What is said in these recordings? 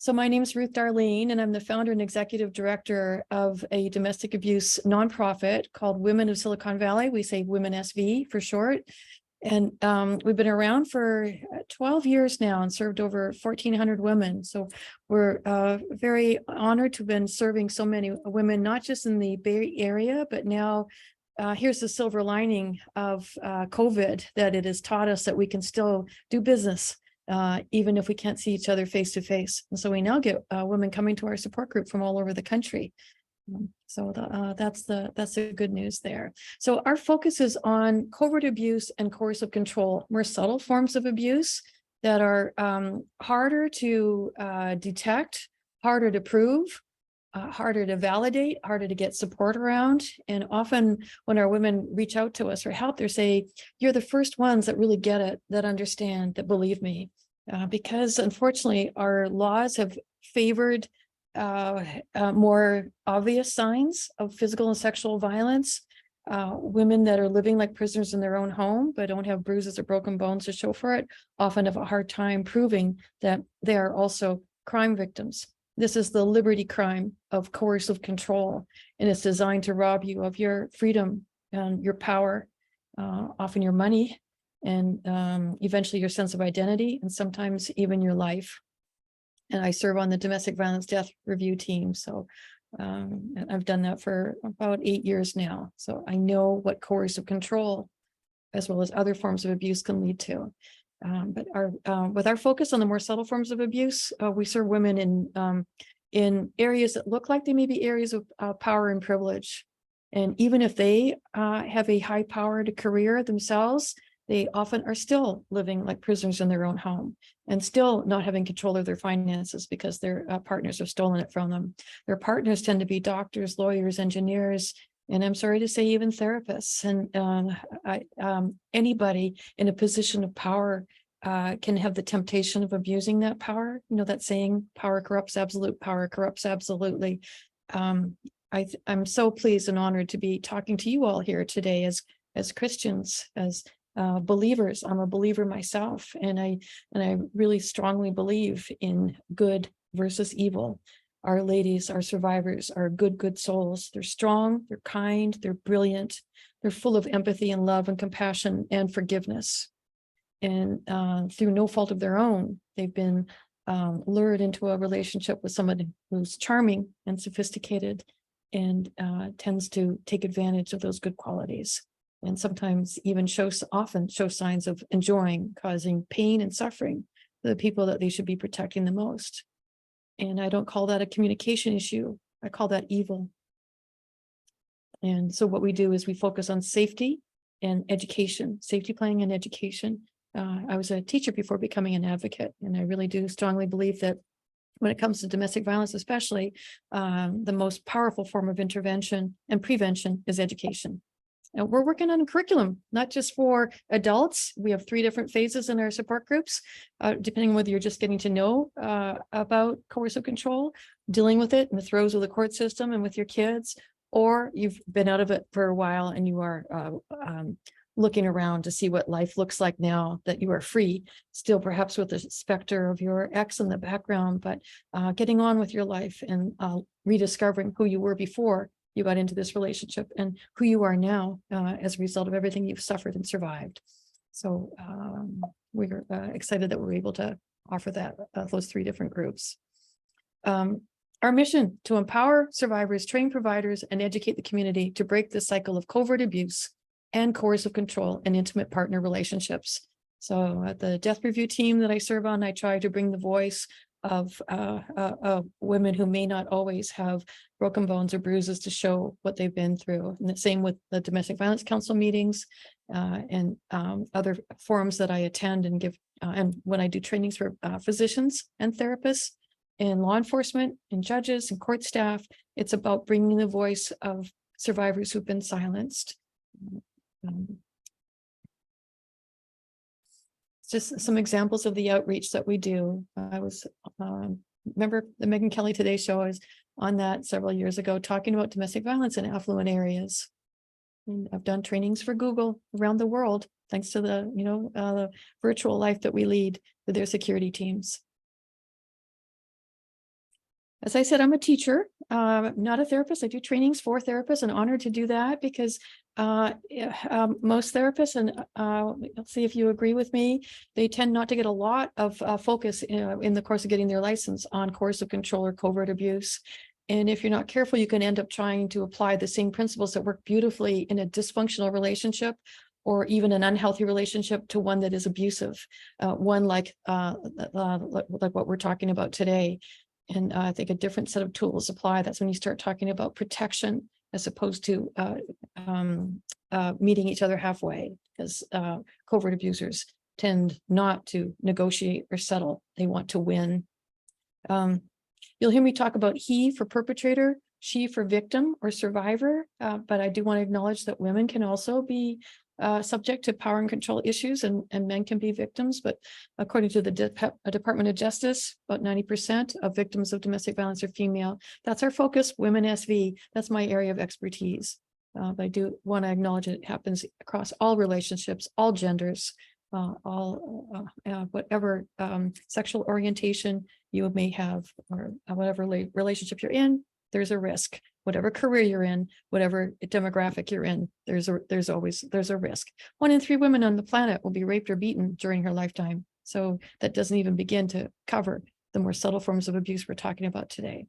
So my name is Ruth Darlene, and I'm the founder and executive director of a domestic abuse nonprofit called Women of Silicon Valley. We say WomenSV for short. And we've been around for 12 years now and served over 1,400 women. So we're very honored to have been serving so many women, not just in the Bay Area, but now here's the silver lining of COVID, that it has taught us that we can still do business even if we can't see each other face to face. And so we now get women coming to our support group from all over the country. That's the good news there. So our focus is on covert abuse and coercive control, more subtle forms of abuse that are harder to detect, harder to prove, harder to validate, harder to get support around. And often when our women reach out to us for help, they say, you're the first ones that really get it, that understand, that believe me. Because unfortunately, our laws have favored more obvious signs of physical and sexual violence. Women that are living like prisoners in their own home, but don't have bruises or broken bones to show for it, often have a hard time proving that they are also crime victims. This is the liberty crime of coercive control, and it's designed to rob you of your freedom and your power, often your money, and eventually your sense of identity, and sometimes even your life. And I serve on the domestic violence death review team. So I've done that for about 8 years now. So I know what coercive control, as well as other forms of abuse, can lead to. But with our focus on the more subtle forms of abuse, we serve women in areas that look like they may be areas of power and privilege. And even if they have a high-powered career themselves, they often are still living like prisoners in their own home and still not having control of their finances because their partners have stolen it from them. Their partners tend to be doctors, lawyers, engineers, and I'm sorry to say even therapists. And anybody in a position of power can have the temptation of abusing that power. You know that saying, power corrupts absolute, power corrupts absolutely. I'm so pleased and honored to be talking to you all here today as Christians, as believers. I'm a believer myself, and I really strongly believe in good versus evil. Our ladies, our survivors, are good souls. They're strong, they're kind, they're brilliant, they're full of empathy and love and compassion and forgiveness. And through no fault of their own, they've been lured into a relationship with someone who's charming and sophisticated and tends to take advantage of those good qualities. And sometimes even often show signs of enjoying, causing pain and suffering to the people that they should be protecting the most. And I don't call that a communication issue. I call that evil. And so what we do is we focus on safety and education, safety planning and education. I was a teacher before becoming an advocate, and I really do strongly believe that when it comes to domestic violence, especially, the most powerful form of intervention and prevention is education. And we're working on a curriculum, not just for adults. We have 3 different phases in our support groups, depending on whether you're just getting to know about coercive control, dealing with it in the throes of the court system and with your kids, or you've been out of it for a while and you are looking around to see what life looks like now that you are free, still perhaps with the specter of your ex in the background, but getting on with your life and rediscovering who you were before you got into this relationship and who you are now as a result of everything you've suffered and survived. So we're excited that we're able to offer that, those 3 different groups. Our mission: to empower survivors, train providers, and educate the community to break the cycle of covert abuse and coercive control in intimate partner relationships. So at the death review team that I serve on, I try to bring the voice of women who may not always have broken bones or bruises to show what they've been through. And the same with the domestic violence council meetings and other forums that I attend and give. And when I do trainings for physicians and therapists and law enforcement and judges and court staff, it's about bringing the voice of survivors who've been silenced. Just some examples of the outreach that we do. I was, remember the Megyn Kelly Today show? I was on that several years ago talking about domestic violence in affluent areas. And I've done trainings for Google around the world, thanks to the virtual life that we lead with their security teams. As I said, I'm a teacher, not a therapist. I do trainings for therapists and honored to do that because most therapists, and let's see if you agree with me, they tend not to get a lot of focus in the course of getting their license on coercive control or covert abuse. And if you're not careful, you can end up trying to apply the same principles that work beautifully in a dysfunctional relationship or even an unhealthy relationship to one that is abusive, one like what we're talking about today. And I think a different set of tools apply. That's when you start talking about protection as opposed to meeting each other halfway, because covert abusers tend not to negotiate or settle. They want to win. You'll hear me talk about he for perpetrator, she for victim or survivor, but I do want to acknowledge that women can also be subject to power and control issues, and men can be victims. But according to the Department of Justice, about 90% of victims of domestic violence are female. That's our focus, Women SV. That's my area of expertise. But I do want to acknowledge it happens across all relationships, all genders, whatever sexual orientation you may have, or whatever relationship you're in, there's a risk. Whatever career you're in, whatever demographic you're in, there's a risk. 1 in 3 women on the planet will be raped or beaten during her lifetime. So that doesn't even begin to cover the more subtle forms of abuse we're talking about today.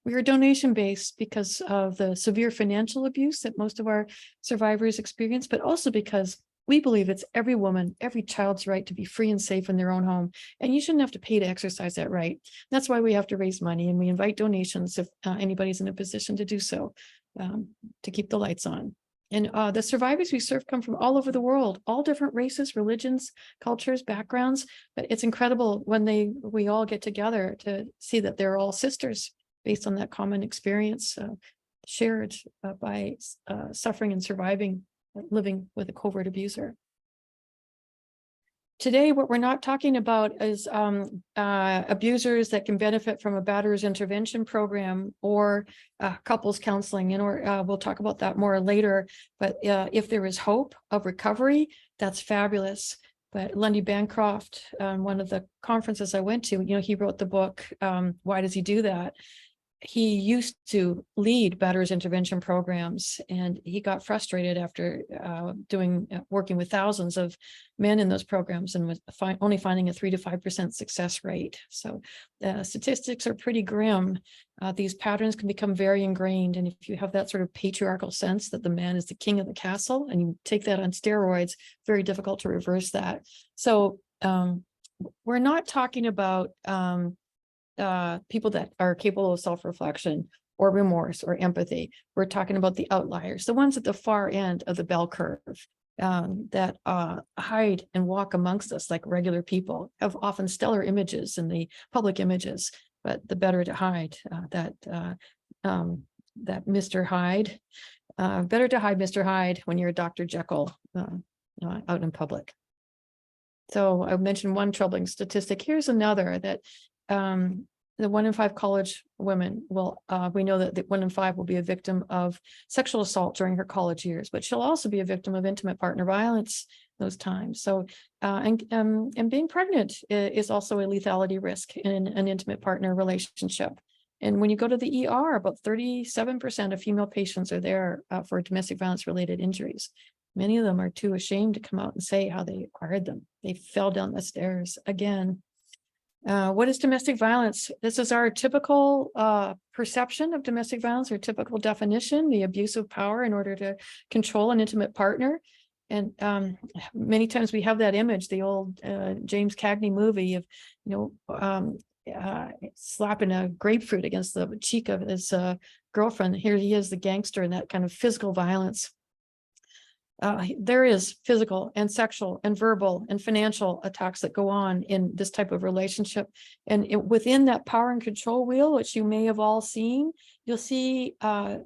We are donation-based because of the severe financial abuse that most of our survivors experience, but also because we believe it's every woman, every child's right to be free and safe in their own home. And you shouldn't have to pay to exercise that right. That's why we have to raise money, and we invite donations if anybody's in a position to do so, to keep the lights on. And the survivors we serve come from all over the world, all different races, religions, cultures, backgrounds. But it's incredible when we all get together to see that they're all sisters based on that common experience shared by suffering and surviving, living with a covert abuser. Today, what we're not talking about is abusers that can benefit from a batterer's intervention program or couples counseling, and we'll talk about that more later. But if there is hope of recovery, that's fabulous. But Lundy Bancroft, one of the conferences I went to, he wrote the book, Why Does He Do That? He used to lead batterers intervention programs, and he got frustrated after working with thousands of men in those programs, and was only finding a 3 to 5% success rate. So the statistics are pretty grim. These patterns can become very ingrained, and if you have that sort of patriarchal sense that the man is the king of the castle, and you take that on steroids, very difficult to reverse that. So we're not talking about people that are capable of self-reflection or remorse or empathy. We're talking about the outliers, the ones at the far end of the bell curve that hide and walk amongst us like regular people, have often stellar images in the public images, but the better to hide that Mr. Hyde. Better to hide Mr. Hyde when you're a Dr. Jekyll out in public. So I mentioned one troubling statistic. Here's another that the 1 in 5 college women will, we know that the 1 in 5 will be a victim of sexual assault during her college years, but she'll also be a victim of intimate partner violence those times. So, and being pregnant is also a lethality risk in an intimate partner relationship. And when you go to the ER, about 37% of female patients are there for domestic violence related injuries. Many of them are too ashamed to come out and say how they acquired them. They fell down the stairs again. What is domestic violence? This is our typical perception of domestic violence, or typical definition: the abuse of power in order to control an intimate partner. And many times we have that image, the old James Cagney movie of, slapping a grapefruit against the cheek of his girlfriend. Here he is, the gangster, and that kind of physical violence. There is physical and sexual and verbal and financial attacks that go on in this type of relationship. And within that power and control wheel, which you may have all seen, you'll see an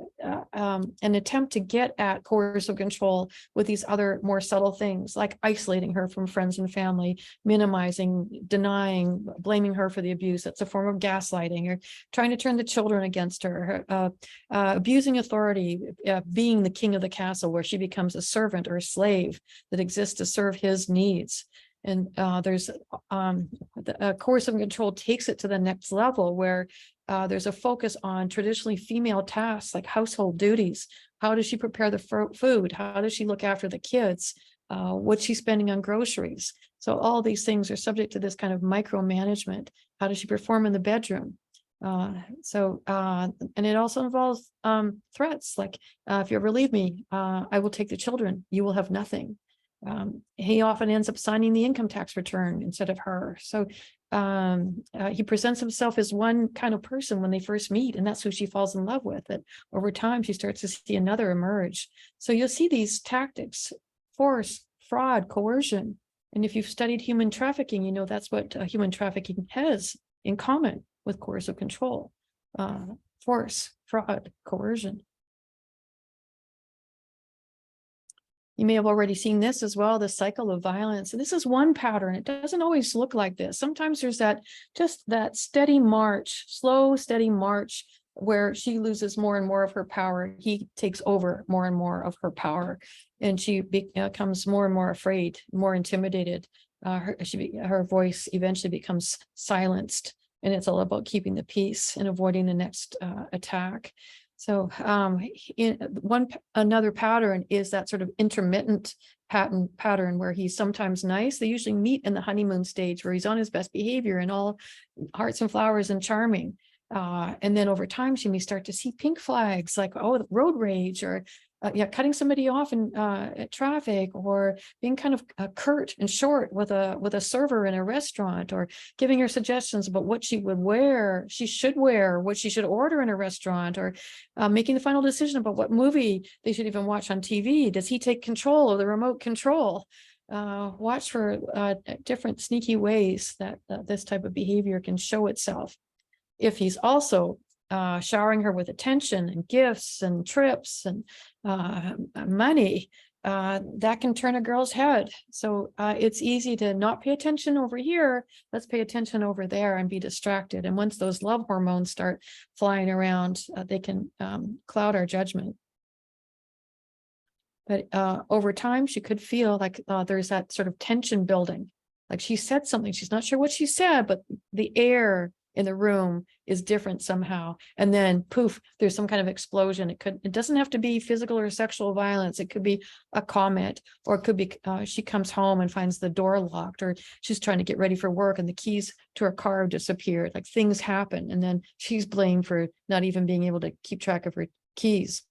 attempt to get at coercive control with these other more subtle things, like isolating her from friends and family, minimizing, denying, blaming her for the abuse. That's a form of gaslighting, or trying to turn the children against her, abusing authority, being the king of the castle, where she becomes a servant or a slave that exists to serve his needs. And there's coercive control takes it to the next level, where There's a focus on traditionally female tasks like household duties. How does she prepare the food? How does she look after the kids? What's she spending on groceries? So all these things are subject to this kind of micromanagement. How does she perform in the bedroom? And it also involves threats like, if you ever leave me, I will take the children. You will have nothing. He often ends up signing the income tax return instead of her. So he presents himself as one kind of person when they first meet, and that's who she falls in love with. And over time, she starts to see another emerge. So you'll see these tactics: force, fraud, coercion. And if you've studied human trafficking, you know that's what human trafficking has in common with coercive control: force, fraud, coercion. You may have already seen this as well, the cycle of violence. And this is one pattern. It doesn't always look like this. Sometimes there's just that steady march, slow, steady march, where she loses more and more of her power. He takes over more and more of her power, and she becomes more and more afraid, more intimidated. Her voice eventually becomes silenced, and it's all about keeping the peace and avoiding the next attack. So another pattern is that sort of intermittent pattern where he's sometimes nice. They usually meet in the honeymoon stage where he's on his best behavior and all hearts and flowers and charming. And then over time, she may start to see pink flags like, oh, road rage, or cutting somebody off in traffic, or being kind of curt and short with a server in a restaurant, or giving her suggestions about what she would wear, she should wear, what she should order in a restaurant, or making the final decision about what movie they should even watch on TV. Does he take control of the remote control? Watch for different sneaky ways that this type of behavior can show itself. If he's also showering her with attention and gifts and trips and money, that can turn a girl's head. So it's easy to not pay attention over here. Let's pay attention over there and be distracted. And once those love hormones start flying around, they can cloud our judgment. But over time, she could feel like there's that sort of tension building. Like she said something, she's not sure what she said, but the air in the room is different somehow. And then poof, there's some kind of explosion. It doesn't have to be physical or sexual violence. It could be a comment, or it could be she comes home and finds the door locked, or she's trying to get ready for work and the keys to her car have disappeared. Like things happen, and then she's blamed for not even being able to keep track of her keys.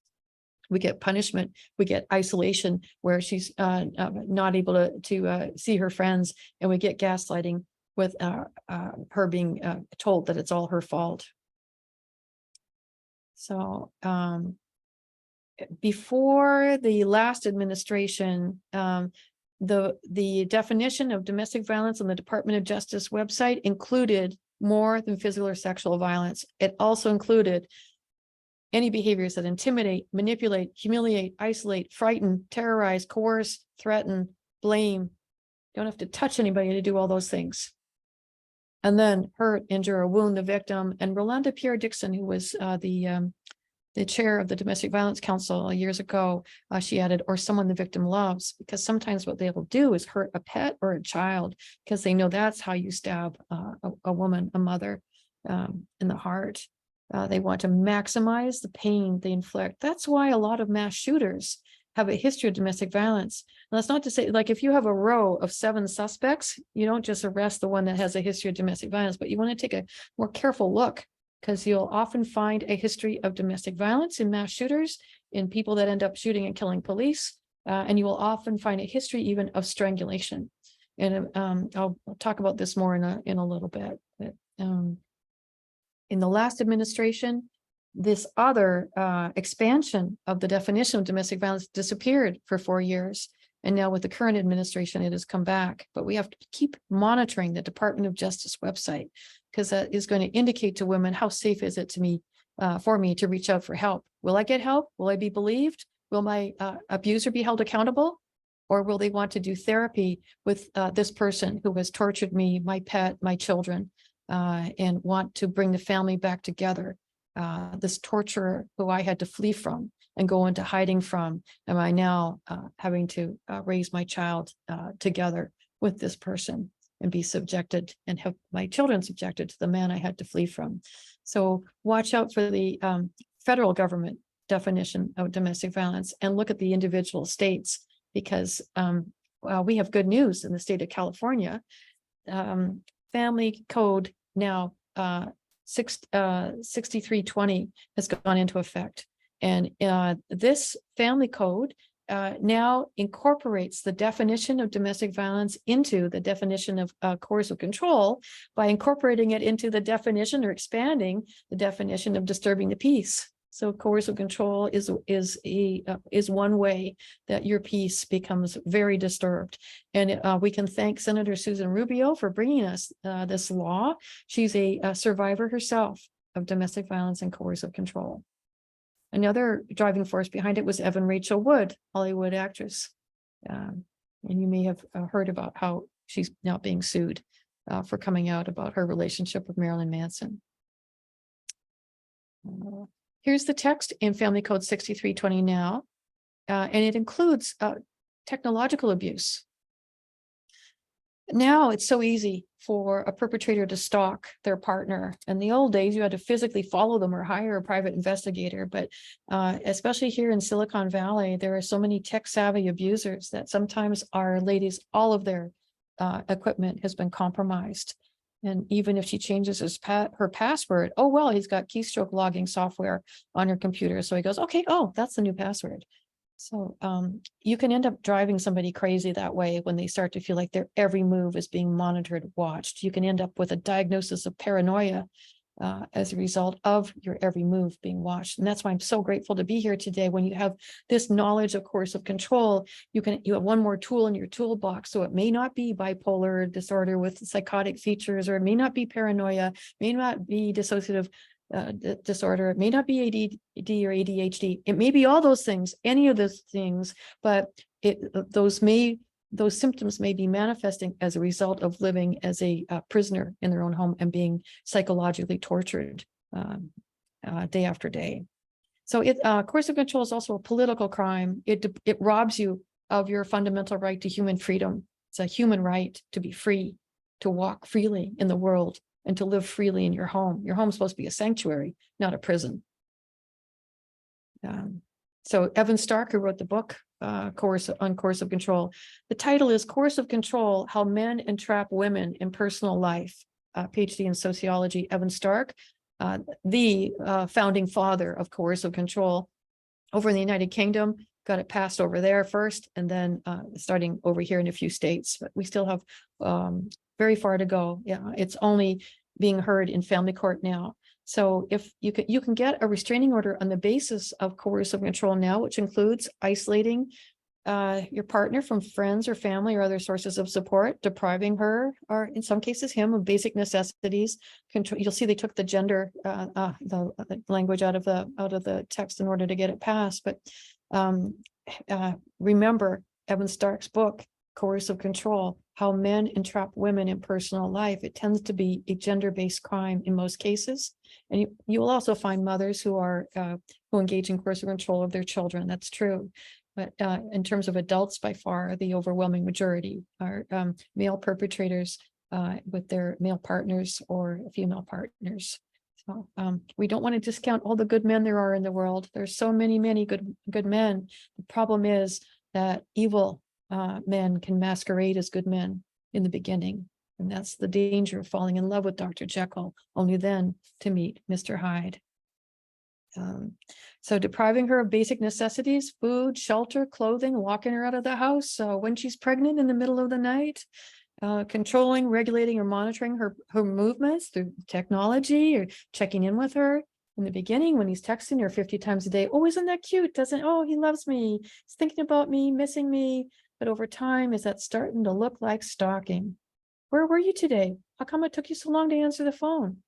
We get punishment, we get isolation where she's not able to see her friends, and we get gaslighting with her being told that it's all her fault. So before the last administration, the definition of domestic violence on the Department of Justice website included more than physical or sexual violence. It also included any behaviors that intimidate, manipulate, humiliate, isolate, frighten, terrorize, coerce, threaten, blame. You don't have to touch anybody to do all those things. And then hurt, injure, or wound the victim. And Rolanda Pierre-Dixon, who was the chair of the Domestic Violence Council years ago, she added, or someone the victim loves, because sometimes what they will do is hurt a pet or a child, because they know that's how you stab a woman, a mother, in the heart. They want to maximize the pain they inflict. That's why a lot of mass shooters have a history of domestic violence. And that's not to say, like, if you have a row of 7 suspects, you don't just arrest the one that has a history of domestic violence, but you want to take a more careful look, because you'll often find a history of domestic violence in mass shooters, in people that end up shooting and killing police. And you will often find a history even of strangulation. And I'll talk about this more in a little bit. But, in the last administration, this other expansion of the definition of domestic violence disappeared for 4 years. And now with the current administration, it has come back. But we have to keep monitoring the Department of Justice website, because that is going to indicate to women, how safe is it to me, for me to reach out for help? Will I get help? Will I be believed? Will my abuser be held accountable? Or will they want to do therapy with this person who has tortured me, my pet, my children, and want to bring the family back together? This torturer who I had to flee from and go into hiding from, am I now having to raise my child together with this person and be subjected, and have my children subjected to the man I had to flee from? So watch out for the federal government definition of domestic violence and look at the individual states, because we have good news in the state of California. Family code now 6320 has gone into effect. And this family code now incorporates the definition of domestic violence into the definition of coercive control by incorporating it into the definition or expanding the definition of disturbing the peace. So coercive control is one way that your peace becomes very disturbed. And we can thank Senator Susan Rubio for bringing us this law. She's a survivor herself of domestic violence and coercive control. Another driving force behind it was Evan Rachel Wood, Hollywood actress. And you may have heard about how she's now being sued for coming out about her relationship with Marilyn Manson. Here's the text in Family Code 6320 now, and it includes technological abuse. Now it's so easy for a perpetrator to stalk their partner. In the old days, you had to physically follow them or hire a private investigator. But especially here in Silicon Valley, there are so many tech-savvy abusers that sometimes our ladies, all of their equipment has been compromised. And even if she changes her password, oh, well, he's got keystroke logging software on her computer. So he goes, okay, oh, that's the new password. So you can end up driving somebody crazy that way when they start to feel like their every move is being monitored, watched. You can end up with a diagnosis of paranoia as a result of your every move being watched. And that's why I'm so grateful to be here today. When you have this knowledge of coercive control, you have one more tool in your toolbox. So it may not be bipolar disorder with psychotic features, or it may not be paranoia, may not be dissociative disorder, it may not be ADD or ADHD. It may be all those things, any of those things, but those symptoms may be manifesting as a result of living as a prisoner in their own home and being psychologically tortured day after day. So coercive control is also a political crime. It robs you of your fundamental right to human freedom. It's a human right to be free, to walk freely in the world, and to live freely in your home. Your home is supposed to be a sanctuary, not a prison. So Evan Stark, who wrote the book on coercive control, the title is Coercive Control: How Men Entrap Women in Personal Life. PhD in sociology, Evan Stark, the founding father of coercive control over in the United Kingdom. Got it passed over there first, and then starting over here in a few states. But we still have very far to go. Yeah, it's only being heard in family court now. So if you can get a restraining order on the basis of coercive control now, which includes isolating your partner from friends or family or other sources of support, depriving her, or in some cases him, of basic necessities. You'll see they took the gender the language out of the text in order to get it passed. But remember Evan Stark's book, Coercive Control: How Men Entrap Women in Personal Life. It tends to be a gender-based crime in most cases. And you will also find mothers who engage in coercive control of their children. That's true. But in terms of adults, by far, the overwhelming majority are male perpetrators with their male partners or female partners. So we don't want to discount all the good men there are in the world. There's so many good men. The problem is that evil men can masquerade as good men in the beginning. And that's the danger of falling in love with Dr. Jekyll, only then to meet Mr. Hyde. So depriving her of basic necessities, food, shelter, clothing, walking her out of the house when she's pregnant in the middle of the night, controlling, regulating, or monitoring her movements through technology, or checking in with her. In the beginning, when he's texting her 50 times a day, oh, isn't that cute? Oh, he loves me. He's thinking about me, missing me. But over time, is that starting to look like stalking? Where were you today? How come it took you so long to answer the phone?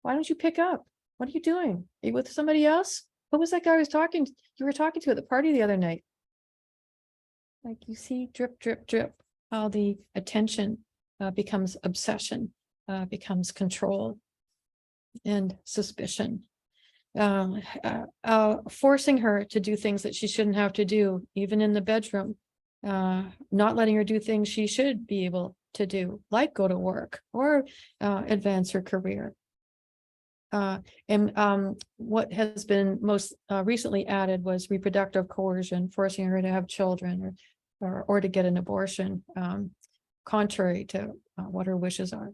Why don't you pick up? What are you doing? Are you with somebody else? Who was that guy you were talking to at the party the other night? Like, you see, drip, drip, drip, how the attention becomes obsession, becomes control and suspicion. Forcing her to do things that she shouldn't have to do, even in the bedroom, not letting her do things she should be able to do, like go to work or advance her career. What has been most recently added was reproductive coercion, forcing her to have children or to get an abortion, contrary to what her wishes are.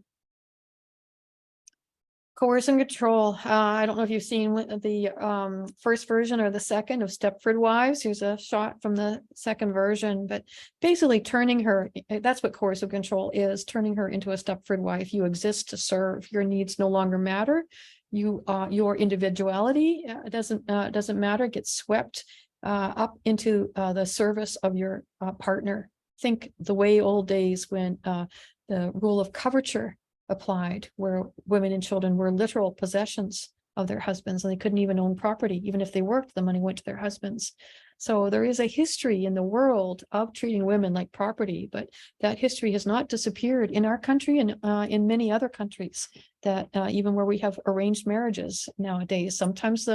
Coercion control. I don't know if you've seen the first version or the second of Stepford Wives. Here's a shot from the second version, but basically turning her, that's what coercive control is, turning her into a Stepford wife. You exist to serve. Your needs no longer matter. Your individuality doesn't matter, gets swept up into the service of your partner. Think the way old days when the rule of coverture applied, where women and children were literal possessions of their husbands, and they couldn't even own property. Even if they worked, the money went to their husbands. So there is a history in the world of treating women like property, but that history has not disappeared in our country and in many other countries, that even where we have arranged marriages nowadays, sometimes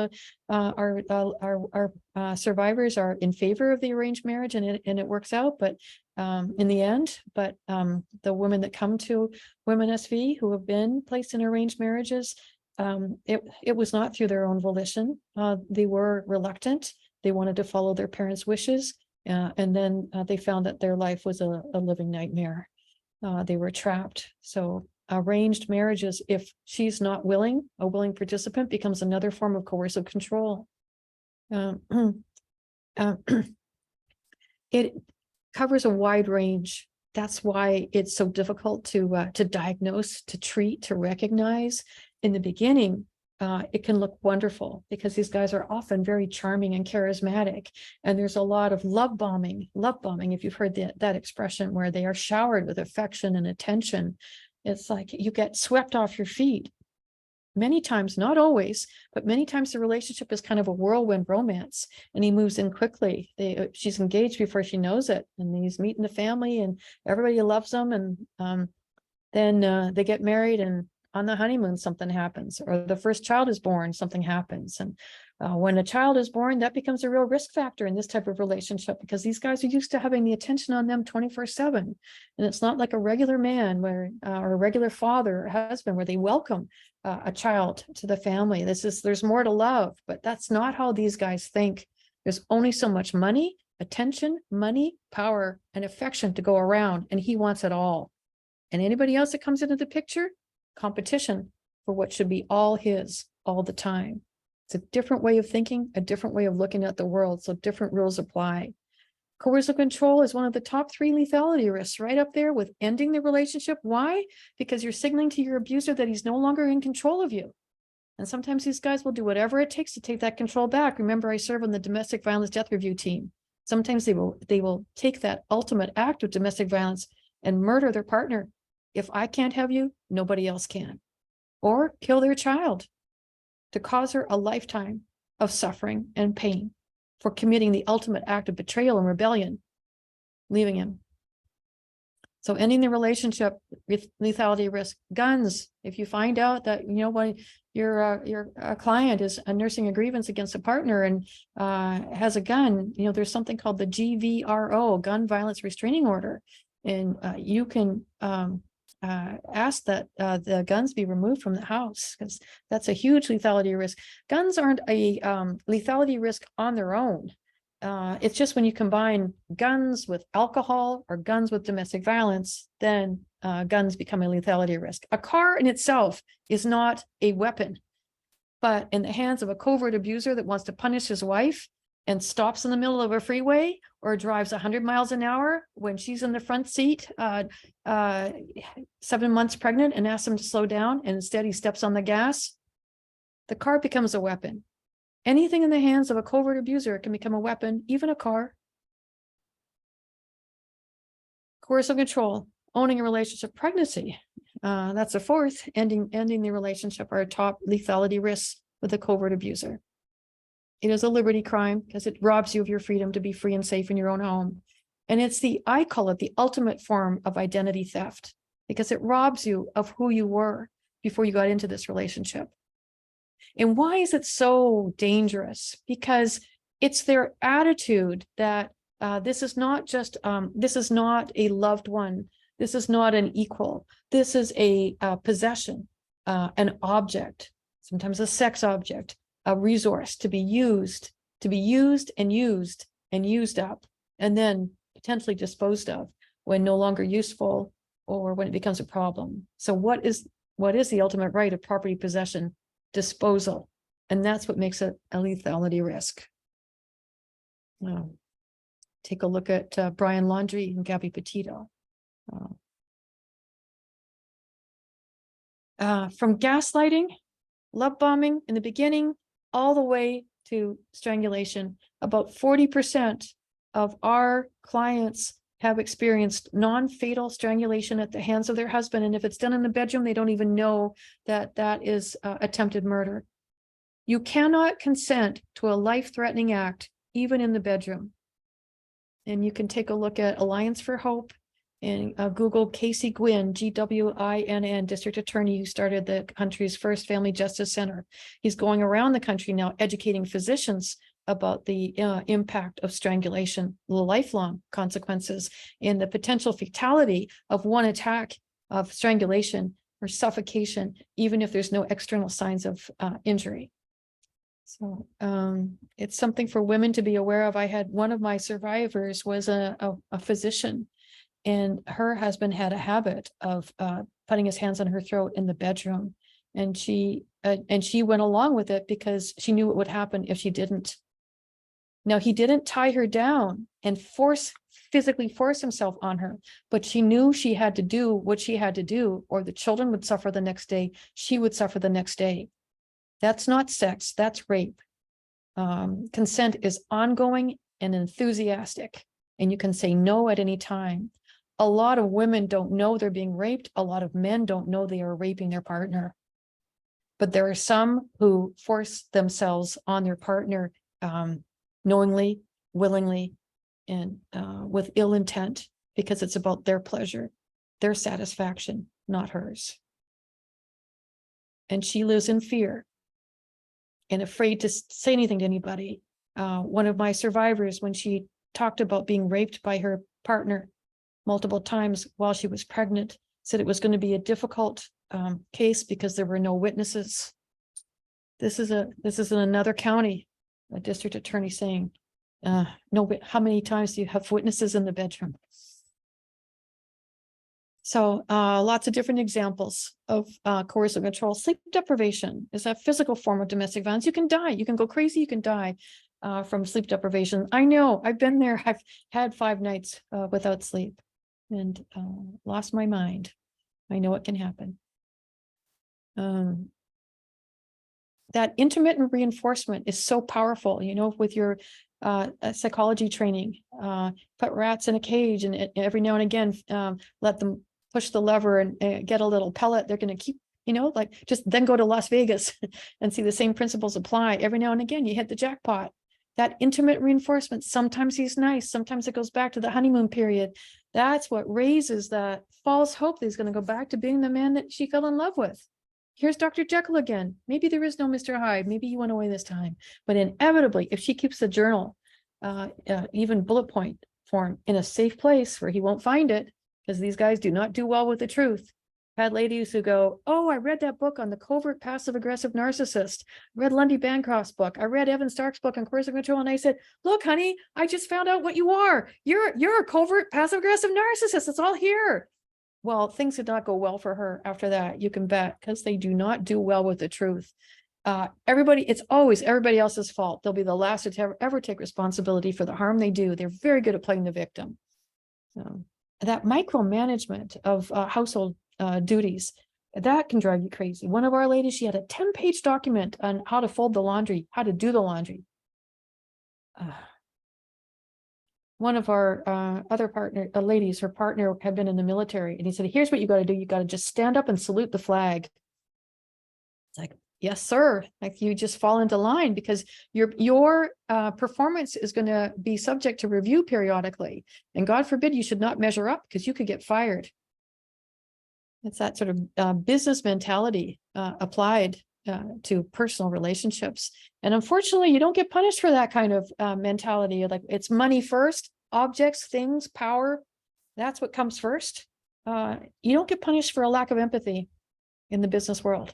our survivors are in favor of the arranged marriage, and it works out, but in the end, but the women that come to WomenSV who have been placed in arranged marriages, it was not through their own volition. They were reluctant. They wanted to follow their parents' wishes, and then they found that their life was a living nightmare. They were trapped. So arranged marriages, if she's not willing, a willing participant, becomes another form of coercive control. It covers a wide range. That's why it's so difficult to diagnose, to treat, to recognize. In the beginning, it can look wonderful because these guys are often very charming and charismatic. And there's a lot of love bombing, if you've heard that expression, where they are showered with affection and attention. It's like you get swept off your feet. Many times, not always, but many times the relationship is kind of a whirlwind romance, and he moves in quickly. She's engaged before she knows it, and he's meeting the family, and everybody loves them, and then they get married, and on the honeymoon something happens, or the first child is born, something happens, and when a child is born, that becomes a real risk factor in this type of relationship, because these guys are used to having the attention on them 24/7, and it's not like a regular man or a regular father or husband where they welcome a child to the family. There's more to love, but that's not how these guys think. There's only so much money, attention, money, power, and affection to go around, and he wants it all. And anybody else that comes into the picture, competition for what should be all his all the time. It's a different way of thinking, a different way of looking at the world, so different rules apply. Coercive control is one of the top 3 lethality risks, right up there with ending the relationship. Why? Because you're signaling to your abuser that he's no longer in control of you. And sometimes these guys will do whatever it takes to take that control back. Remember, I serve on the domestic violence death review team. Sometimes they will take that ultimate act of domestic violence and murder their partner. If I can't have you, nobody else can. Or kill their child to cause her a lifetime of suffering and pain for committing the ultimate act of betrayal and rebellion, leaving him. So ending the relationship with lethality risk. Guns. If you find out that, when your client is nursing a grievance against a partner and has a gun, there's something called the GVRO, Gun Violence Restraining Order. And you can ask that the guns be removed from the house, because that's a huge lethality risk. Guns aren't a lethality risk on their own. It's just when you combine guns with alcohol or guns with domestic violence, then guns become a lethality risk. A car in itself is not a weapon, but in the hands of a covert abuser that wants to punish his wife and stops in the middle of a freeway or drives 100 miles an hour when she's in the front seat, 7 months pregnant, and asks him to slow down, and instead he steps on the gas, the car becomes a weapon. Anything in the hands of a covert abuser can become a weapon, even a car. Coercive control, owning a relationship, pregnancy. That's a 4th, ending the relationship, are top lethality risks with a covert abuser. It is a liberty crime because it robs you of your freedom to be free and safe in your own home. And I call it the ultimate form of identity theft, because it robs you of who you were before you got into this relationship. And why is it so dangerous? Because it's their attitude that this is not a loved one. This is not an equal. This is a possession, an object. sometimes a sex object, a resource to be used and used up, and then potentially disposed of when no longer useful or when it becomes a problem. So what is the ultimate right of property possession? Disposal. And that's what makes it a lethality risk. Take a look at Brian Laundrie and Gabby Petito. From gaslighting, love bombing in the beginning, all the way to strangulation, about 40% of our clients have experienced non-fatal strangulation at the hands of their husband. And if it's done in the bedroom, they don't even know that that is attempted murder. You cannot consent to a life-threatening act, even in the bedroom. And you can take a look at Alliance for Hope and Google Casey Gwinn, Gwinn, district attorney who started the country's first family justice center. He's going around the country now educating physicians about the impact of strangulation, the lifelong consequences, and the potential fatality of one attack of strangulation or suffocation, even if there's no external signs of injury. So it's something for women to be aware of. I had one of my survivors was a physician, and her husband had a habit of putting his hands on her throat in the bedroom, and she went along with it because she knew what would happen if she didn't. Now, he didn't tie her down and physically force himself on her, but she knew she had to do what she had to do, or the children would suffer the next day. She would suffer the next day. That's not sex, that's rape. Consent is ongoing and enthusiastic, and you can say no at any time. A lot of women don't know they're being raped. A lot of men don't know they are raping their partner. But there are some who force themselves on their partner knowingly, willingly, and with ill intent, because it's about their pleasure, their satisfaction, not hers. And she lives in fear and afraid to say anything to anybody. One of my survivors, when she talked about being raped by her partner multiple times while she was pregnant, said it was going to be a difficult case because there were no witnesses. This is in another county, a district attorney saying, no, how many times do you have witnesses in the bedroom? So lots of different examples of coercive control. Sleep deprivation is a physical form of domestic violence. You can die. You can go crazy. You can die from sleep deprivation. I know. I've been there. I've had 5 nights without sleep and lost my mind. I know it can happen. That intermittent reinforcement is so powerful. You know, with your psychology training, put rats in a cage and every now and again let them push the lever and get a little pellet. They're going to keep, you know, like just then go to Las Vegas and see the same principles apply. Every now and again, you hit the jackpot. That intermittent reinforcement, sometimes he's nice. Sometimes it goes back to the honeymoon period. That's what raises that false hope that he's going to go back to being the man that she fell in love with. Here's Dr. Jekyll again. Maybe there is no Mr. Hyde. Maybe he went away this time. But inevitably, if she keeps the journal, even bullet point form, in a safe place where he won't find it, because these guys do not do well with the truth. I've had ladies who go, oh, I read that book on the covert passive aggressive narcissist. I read Lundy Bancroft's book. I read Evan Stark's book on coercive control. And I said, look, honey, I just found out what you are. You're a covert passive aggressive narcissist. It's all here. Well, things did not go well for her after that, you can bet, because they do not do well with the truth. It's always everybody else's fault. They'll be the last to ever take responsibility for the harm they do. They're very good at playing the victim. So that micromanagement of household duties, that can drive you crazy. One of our ladies, she had a 10-page document on how to fold the laundry, how to do the laundry. One of our other ladies, her partner had been in the military, and he said, here's what you got to do. You got to just stand up and salute the flag. It's like, yes, sir. Like, you just fall into line, because your performance is going to be subject to review periodically. And God forbid you should not measure up, because you could get fired. It's that sort of business mentality applied to personal relationships. And unfortunately, you don't get punished for that kind of mentality. Like, it's money first, objects, things, power. That's what comes first. You don't get punished for a lack of empathy in the business world.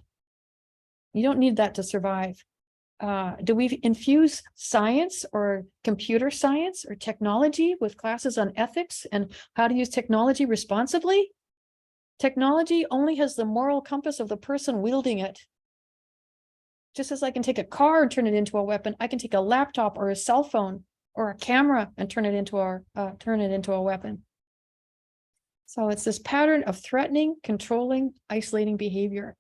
You don't need that to survive. Do we infuse science or computer science or technology with classes on ethics and how to use technology responsibly? Technology only has the moral compass of the person wielding it. Just as I can take a car and turn it into a weapon, I can take a laptop or a cell phone or a camera and turn it into a weapon. So it's this pattern of threatening, controlling, isolating behavior.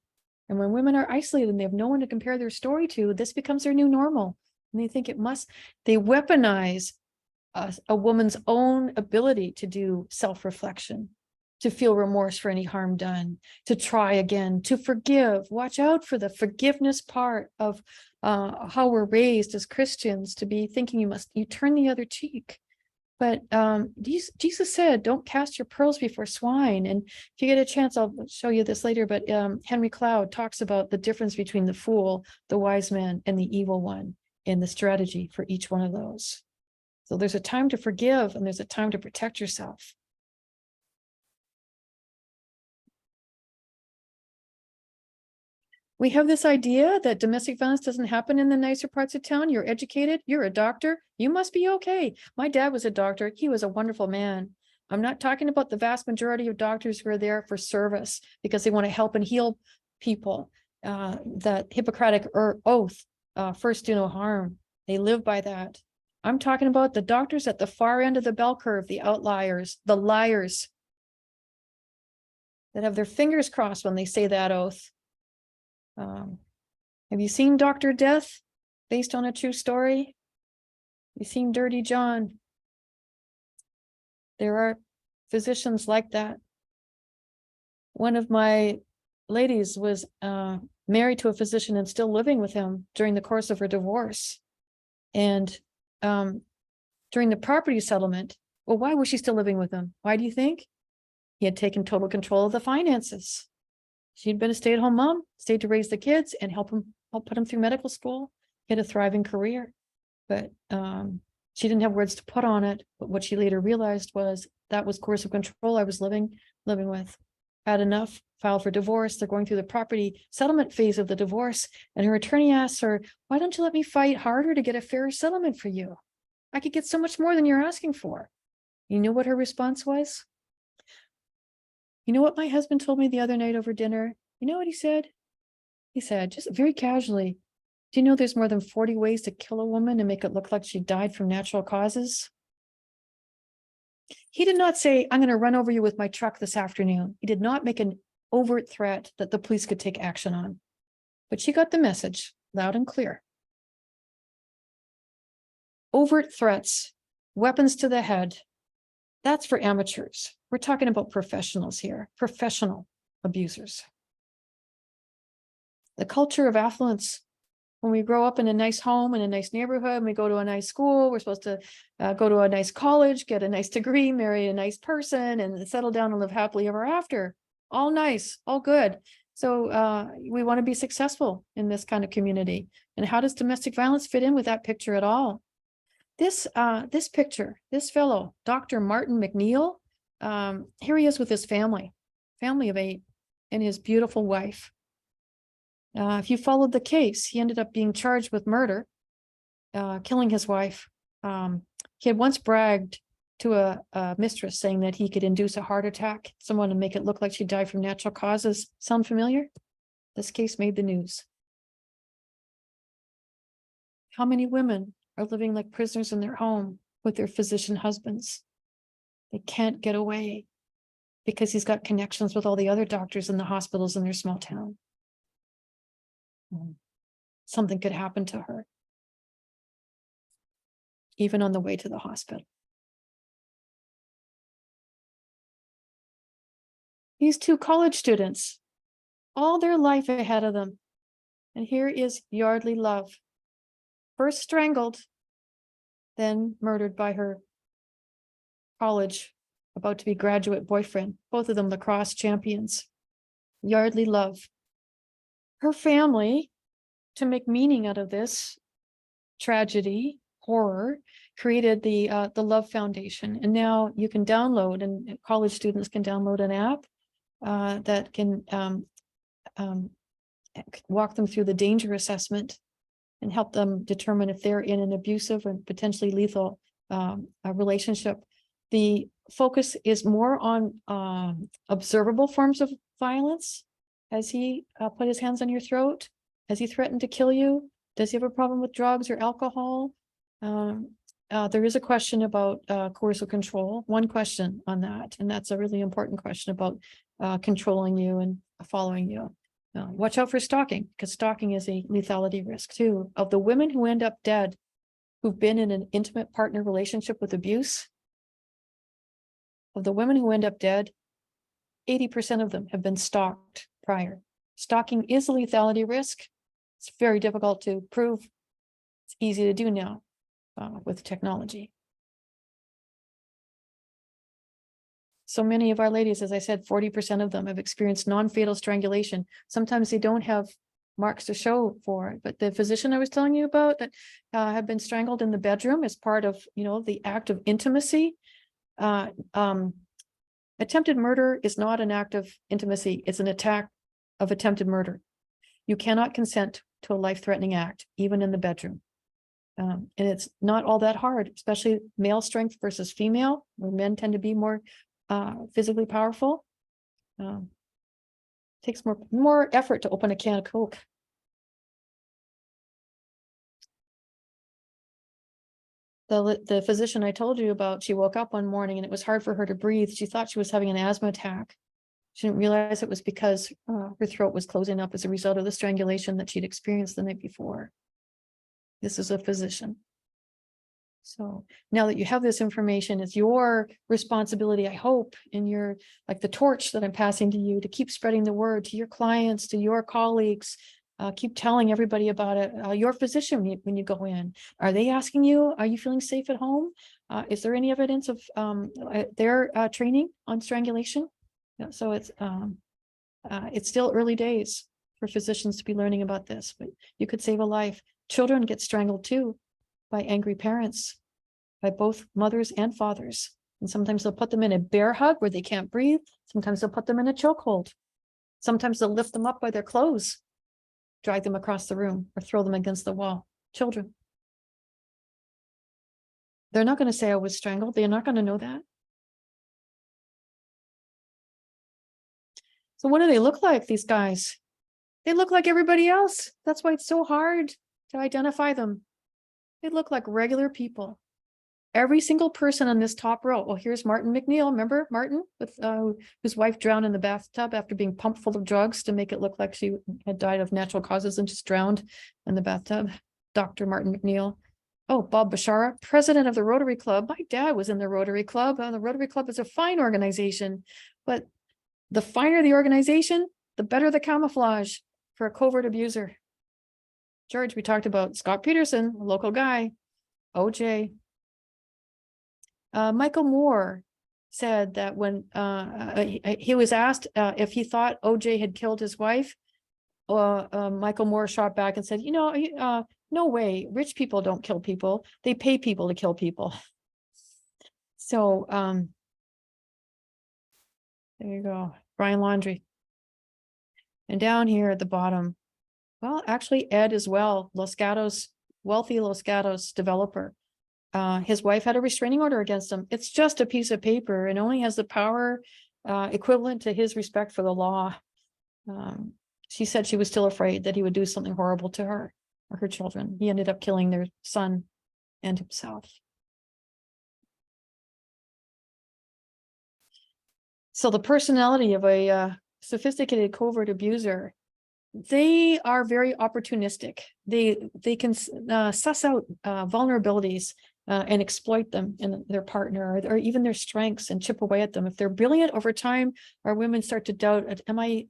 And when women are isolated and they have no one to compare their story to, this becomes their new normal. And they think they weaponize a woman's own ability to do self-reflection, to feel remorse for any harm done, to try again, to forgive. Watch out for the forgiveness part of how we're raised as Christians, to be thinking you turn the other cheek. But Jesus said, don't cast your pearls before swine. And if you get a chance, I'll show you this later, but Henry Cloud talks about the difference between the fool, the wise man, and the evil one, and the strategy for each one of those. So there's a time to forgive and there's a time to protect yourself. We have this idea that domestic violence doesn't happen in the nicer parts of town. You're educated, you're a doctor, you must be okay. My dad was a doctor, he was a wonderful man. I'm not talking about the vast majority of doctors who are there for service because they want to help and heal people. That Hippocratic oath, first do no harm. They live by that. I'm talking about the doctors at the far end of the bell curve, the outliers, the liars that have their fingers crossed when they say that oath. Have you seen Dr. Death, based on a true story? You seen Dirty John? There are physicians like that. One of my ladies was married to a physician and still living with him during the course of her divorce. And during the property settlement, well, why was she still living with him? Why do you think? He had taken total control of the finances. She'd been a stay-at-home mom, stayed to raise the kids and help put them through medical school, get a thriving career. But she didn't have words to put on it. But what she later realized was that was coercive control I was living with. Had enough, filed for divorce. They're going through the property settlement phase of the divorce. And her attorney asked her, why don't you let me fight harder to get a fairer settlement for you? I could get so much more than you're asking for. You know what her response was? You know what my husband told me the other night over dinner? You know what he said? He said, just very casually, do you know there's more than 40 ways to kill a woman and make it look like she died from natural causes? He did not say, I'm going to run over you with my truck this afternoon. He did not make an overt threat that the police could take action on. But she got the message loud and clear. Overt threats, weapons to the head, that's for amateurs. We're talking about professionals here, professional abusers. The culture of affluence. When we grow up in a nice home, in a nice neighborhood, and we go to a nice school, we're supposed to go to a nice college, get a nice degree, marry a nice person, and settle down and live happily ever after. All nice, all good. So we want to be successful in this kind of community. And how does domestic violence fit in with that picture at all? This picture, this fellow, Dr. Martin McNeil, here he is with his family of 8, and his beautiful wife. If you followed the case, he ended up being charged with murder, killing his wife. He had once bragged to a mistress saying that he could induce a heart attack, someone to make it look like she died from natural causes. Sound familiar? This case made the news. How many women are living like prisoners in their home with their physician husbands? They can't get away because he's got connections with all the other doctors in the hospitals in their small town. Something could happen to her, even on the way to the hospital. These 2 college students, all their life ahead of them. And here is Yardley Love, first strangled, then murdered by her college, about to be graduate boyfriend, both of them lacrosse champions. Yardley Love. Her family, to make meaning out of this tragedy, horror, created the Love Foundation. And now you can download, and college students can download an app that can walk them through the danger assessment and help them determine if they're in an abusive and potentially lethal relationship. The focus is more on observable forms of violence. Has he put his hands on your throat? Has he threatened to kill you? Does he have a problem with drugs or alcohol? There is a question about coercive control, one question on that, and that's a really important question about controlling you and following you. Watch out for stalking, because stalking is a lethality risk too. Of the women who end up dead, who've been in an intimate partner relationship with abuse, of the women who end up dead, 80% of them have been stalked prior. Stalking is a lethality risk. It's very difficult to prove. It's easy to do now with technology. So many of our ladies, as I said, 40% of them have experienced non-fatal strangulation. Sometimes they don't have marks to show for it, but the physician I was telling you about that have been strangled in the bedroom as part of, the act of intimacy. Attempted murder is not an act of intimacy. It's an attack of attempted murder. You cannot consent to a life-threatening act, even in the bedroom. And it's not all that hard, especially male strength versus female, where men tend to be more physically powerful. Takes more effort to open a can of Coke. The physician I told you about, she woke up one morning and it was hard for her to breathe. She thought she was having an asthma attack. She didn't realize it was because her throat was closing up as a result of the strangulation that she'd experienced the night before. This is a physician. So now that you have this information, it's your responsibility, I hope, in your, like the torch that I'm passing to you, to keep spreading the word to your clients, to your colleagues. Keep telling everybody about it. Your physician, when you go in, are they asking you, are you feeling safe at home? Is there any evidence of their training on strangulation? Yeah, so it's still early days for physicians to be learning about this, but you could save a life. Children get strangled too by angry parents, by both mothers and fathers. And sometimes they'll put them in a bear hug where they can't breathe. Sometimes they'll put them in a chokehold. Sometimes they'll lift them up by their clothes, drag them across the room, or throw them against the wall. Children. They're not going to say I was strangled. They're not going to know that. So what do they look like, these guys? They look like everybody else. That's why it's so hard to identify them. They look like regular people. Every single person on this top row. Well, here's Martin McNeil. Remember Martin, with whose wife drowned in the bathtub after being pumped full of drugs to make it look like she had died of natural causes and just drowned in the bathtub. Dr. Martin McNeil. Oh, Bob Bashara, president of the Rotary Club. My dad was in the Rotary Club. The Rotary Club is a fine organization, but the finer the organization, the better the camouflage for a covert abuser. George, we talked about Scott Peterson, a local guy. OJ. Michael Moore said that when he was asked if he thought OJ had killed his wife, Michael Moore shot back and said, no way, rich people don't kill people. They pay people to kill people. So there you go, Brian Laundrie. And down here at the bottom, well, actually Ed as well, Los Gatos, wealthy Los Gatos developer. His wife had a restraining order against him. It's just a piece of paper and only has the power equivalent to his respect for the law. She said she was still afraid that he would do something horrible to her or her children. He ended up killing their son and himself. So the personality of a sophisticated covert abuser, they are very opportunistic. They can suss out vulnerabilities and exploit them in their partner or even their strengths and chip away at them. If they're brilliant over time, our women start to doubt, am I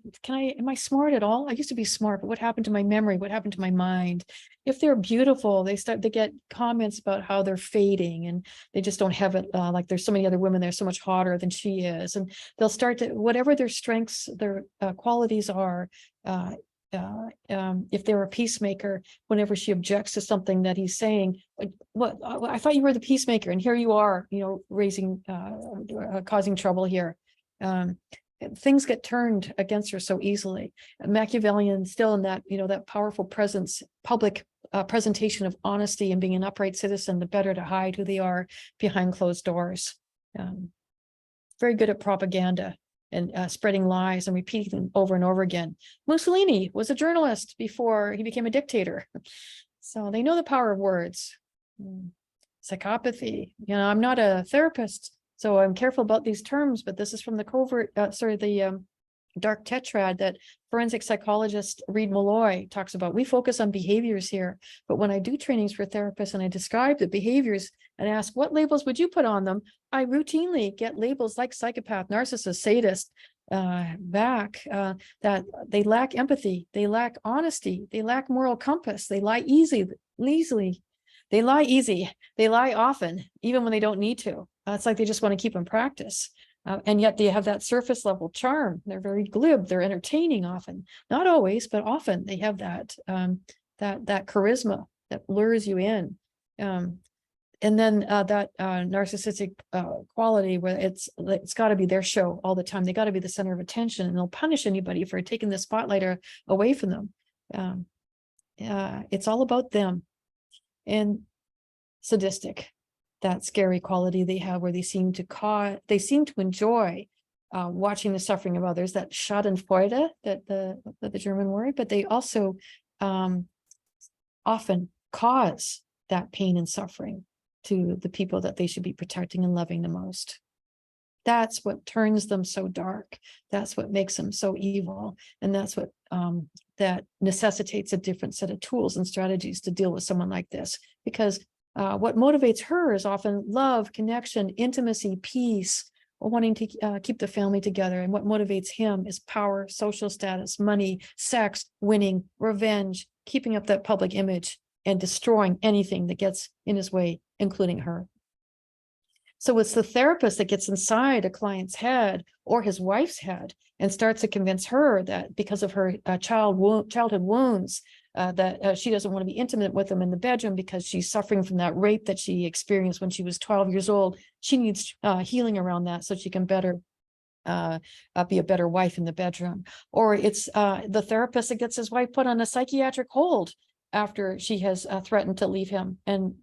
smart at all? I used to be smart, but what happened to my memory? What happened to my mind? If they're beautiful, they get comments about how they're fading and they just don't have it. Like there's so many other women, they're so much hotter than she is. And they'll start to, whatever their strengths, their qualities are, if they're a peacemaker, whenever she objects to something that he's saying, what I thought you were the peacemaker and here you are, raising causing trouble here. things get turned against her so easily. Machiavellian still in that, that powerful presence, public presentation of honesty and being an upright citizen, the better to hide who they are behind closed doors. Very good at propaganda and spreading lies and repeating them over and over again. Mussolini was a journalist before he became a dictator. So they know the power of words. Psychopathy. I'm not a therapist, so I'm careful about these terms, but this is from the Covert, the dark tetrad that forensic psychologist Reed Malloy talks about. We focus on behaviors here, but when I do trainings for therapists and I describe the behaviors and ask what labels would you put on them, I routinely get labels like psychopath, narcissist, sadist back, that they lack empathy, they lack honesty, they lack moral compass, they lie easily, they lie easy, they lie often, even when they don't need to. It's like they just want to keep in practice. And yet they have that surface level charm. They're very glib. They're entertaining often, not always, but often they have that that charisma that lures you in. And then that narcissistic quality where it's got to be their show all the time. They got to be the center of attention, and they'll punish anybody for taking the spotlight away from them. It's all about them. And sadistic. That scary quality they have where they seem to enjoy watching the suffering of others, that Schadenfreude that the German word, but they also often cause that pain and suffering to the people that they should be protecting and loving the most. That's what turns them so dark. That's what makes them so evil. And that's what that necessitates a different set of tools and strategies to deal with someone like this, because what motivates her is often love, connection, intimacy, peace, or wanting to keep the family together. And what motivates him is power, social status, money, sex, winning, revenge, keeping up that public image, and destroying anything that gets in his way, including her. So it's the therapist that gets inside a client's head or his wife's head and starts to convince her that because of her childhood wounds, that she doesn't want to be intimate with him in the bedroom because she's suffering from that rape that she experienced when she was 12 years old. She needs healing around that so she can better be a better wife in the bedroom. Or it's the therapist that gets his wife put on a psychiatric hold after she has threatened to leave him, and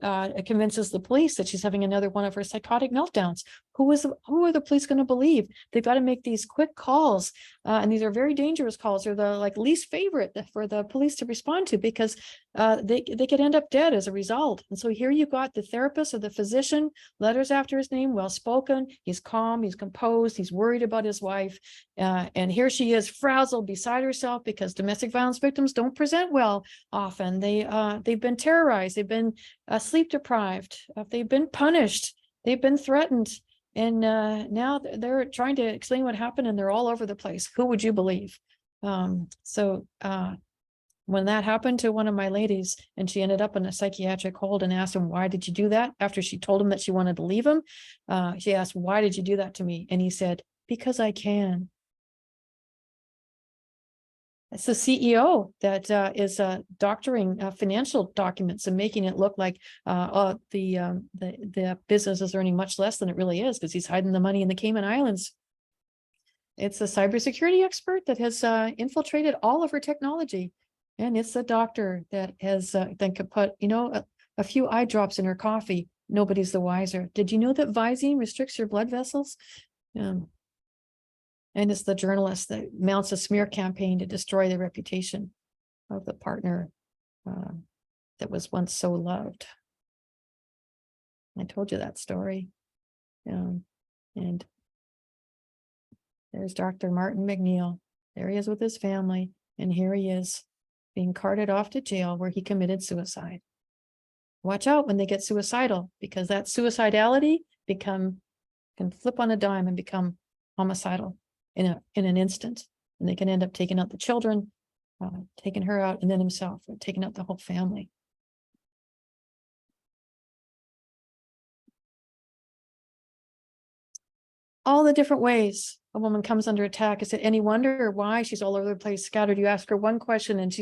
convinces the police that she's having another one of her psychotic meltdowns. Who are the police going to believe? They've got to make these quick calls, and these are very dangerous calls. They're the least favorite for the police to respond to, because they could end up dead as a result. And so here you've got the therapist or the physician, letters after his name, well spoken. He's calm, he's composed, he's worried about his wife, and here she is frazzled, beside herself, because domestic violence victims don't present well often. They've been terrorized, they've been sleep deprived, they've been punished, they've been threatened. And now they're trying to explain what happened, and they're all over the place. Who would you believe? So when that happened to one of my ladies, and she ended up in a psychiatric hold, and asked him, why did you do that? After she told him that she wanted to leave him, she asked, why did you do that to me? And he said, because I can. It's the CEO that is doctoring financial documents and making it look like the business is earning much less than it really is, because he's hiding the money in the Cayman Islands. It's a cybersecurity expert that has infiltrated all of her technology, and it's a doctor that has then could put a few eye drops in her coffee. Nobody's the wiser. Did you know that Visine restricts your blood vessels? And it's the journalist that mounts a smear campaign to destroy the reputation of the partner that was once so loved. I told you that story. And there's Dr. Martin McNeil. There he is with his family. And here he is being carted off to jail where he committed suicide. Watch out when they get suicidal, because that suicidality can flip on a dime and become homicidal in an instant, and they can end up taking out the children, taking her out, and then himself, or taking out the whole family. All the different ways a woman comes under attack. Is it any wonder why she's all over the place, scattered? You ask her one question and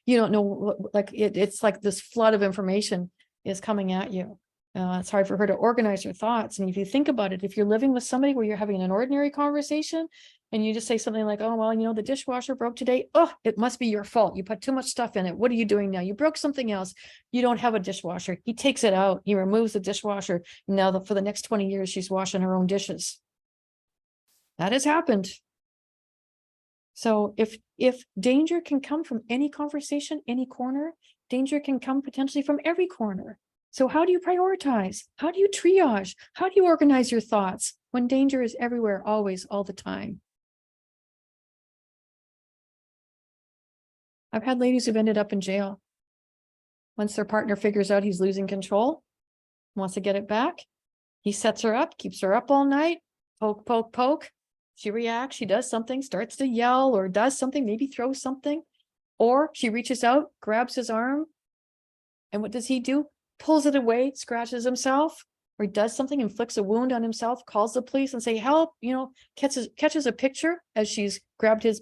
you don't know, it's like this flood of information is coming at you. It's hard for her to organize her thoughts. And if you think about it, if you're living with somebody where you're having an ordinary conversation and you just say something like, oh, well, you know, the dishwasher broke today. Oh, it must be your fault. You put too much stuff in it. What are you doing now? You broke something else. You don't have a dishwasher. He takes it out. He removes the dishwasher. Now for the next 20 years, she's washing her own dishes. That has happened. So if danger can come from any conversation, any corner, danger can come potentially from every corner. So how do you prioritize? How do you triage? How do you organize your thoughts when danger is everywhere, always, all the time? I've had ladies who've ended up in jail. Once their partner figures out he's losing control, wants to get it back, he sets her up, keeps her up all night, poke, poke, poke. She reacts, she does something, starts to yell or does something, maybe throws something, or she reaches out, grabs his arm. And what does he do? Pulls it away, scratches himself, or he does something, inflicts a wound on himself, calls the police and say, help, you know, catches a picture as she's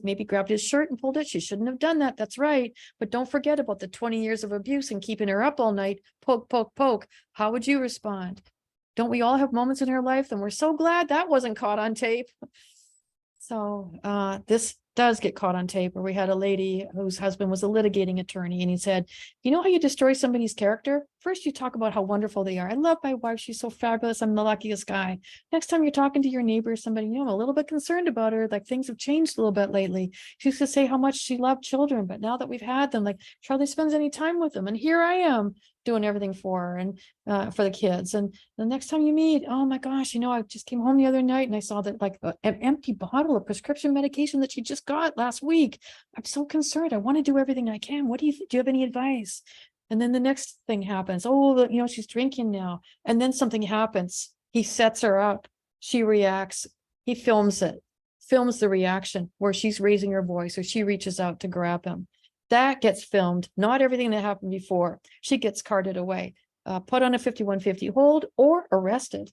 maybe grabbed his shirt and pulled it. She shouldn't have done that. That's right. But don't forget about the 20 years of abuse and keeping her up all night. Poke, poke, poke. How would you respond? Don't we all have moments in our life? And we're so glad that wasn't caught on tape. So this does get caught on tape, where we had a lady whose husband was a litigating attorney, and he said, you know how you destroy somebody's character? First, you talk about how wonderful they are. I love my wife. She's so fabulous. I'm the luckiest guy. Next time you're talking to your neighbor, somebody, you know, I'm a little bit concerned about her. Like, things have changed a little bit lately. She used to say how much she loved children, but now that we've had them, like, she hardly spends any time with them. And here I am doing everything for her and for the kids. And the next time you meet, oh my gosh, you know, I just came home the other night and I saw that, like, an empty bottle of prescription medication that she just got last week. I'm so concerned. I want to do everything I can. What do you have any advice? And then the next thing happens. Oh, you know, she's drinking now. And then something happens. He sets her up. She reacts. He films it, films the reaction where she's raising her voice or she reaches out to grab him. That gets filmed. Not everything that happened before. She gets carted away, put on a 5150 hold, or arrested.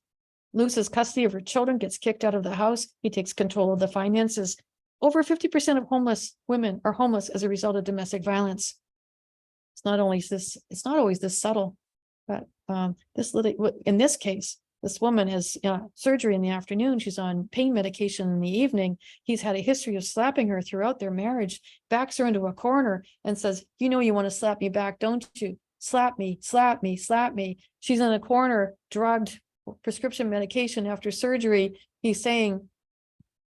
Loses custody of her children, gets kicked out of the house. He takes control of the finances. Over 50% of homeless women are homeless as a result of domestic violence. It's not always this subtle, but in this case, this woman has surgery in the afternoon. She's on pain medication in the evening. He's had a history of slapping her throughout their marriage, backs her into a corner and says, you know, you want to slap me back, don't you? Slap me, slap me, slap me. She's in a corner, drugged, prescription medication after surgery. He's saying